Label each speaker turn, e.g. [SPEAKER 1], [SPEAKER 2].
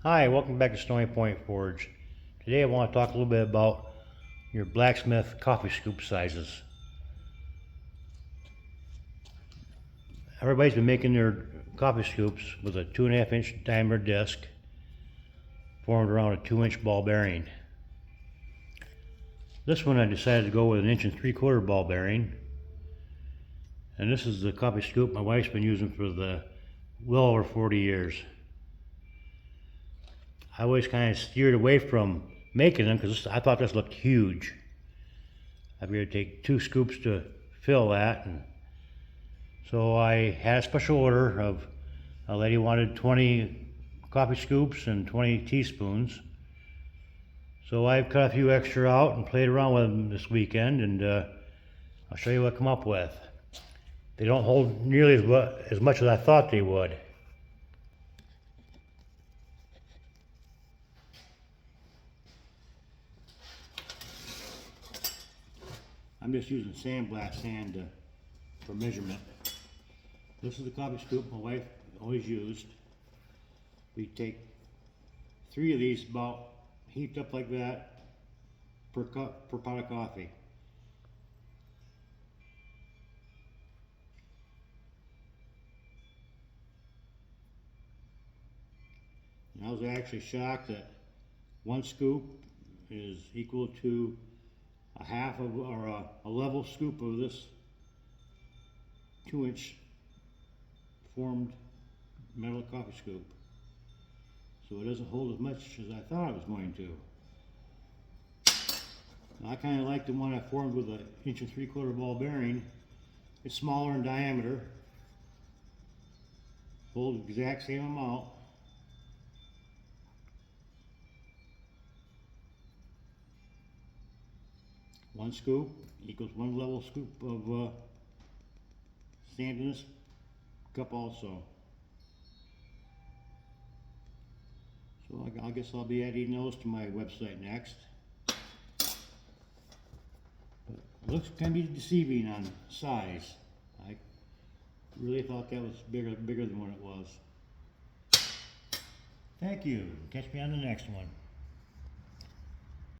[SPEAKER 1] Hi, welcome back to Stony Point Forge. Today I want to talk a little bit about your Blacksmith coffee scoop sizes. Everybody's been making their coffee scoops with a 2.5 inch diameter disc formed around a 2-inch ball bearing. This one I decided to go with an 1 3/4 ball bearing. And this is the coffee scoop my wife's been using for well over 40 years. I always kind of steered away from making them because I thought this looked huge. I figured it'd take 2 scoops to fill that, and so I had a special order of a lady wanted 20 coffee scoops and 20 teaspoons. So I've cut a few extra out and played around with them this weekend, and I'll show you what I come up with. They don't hold nearly as much as I thought they would. I'm just using sandblast sand for measurement. This is the coffee scoop my wife always used. We take 3 of these about heaped up like that per cup per pot of coffee. And I was actually shocked that 1 scoop is equal to a half of, or a level scoop of this 2-inch formed metal coffee scoop. So it doesn't hold as much as I thought it was going to. Now, I kind of like the one I formed with a 1 3/4 ball bearing. It's smaller in diameter, holds the exact same amount. One scoop equals 1 level scoop of sand in this cup also. So I guess I'll be adding those to my website next. But it looks kind of deceiving on size. I really thought that was bigger than what it was. Thank you. Catch me on the next one.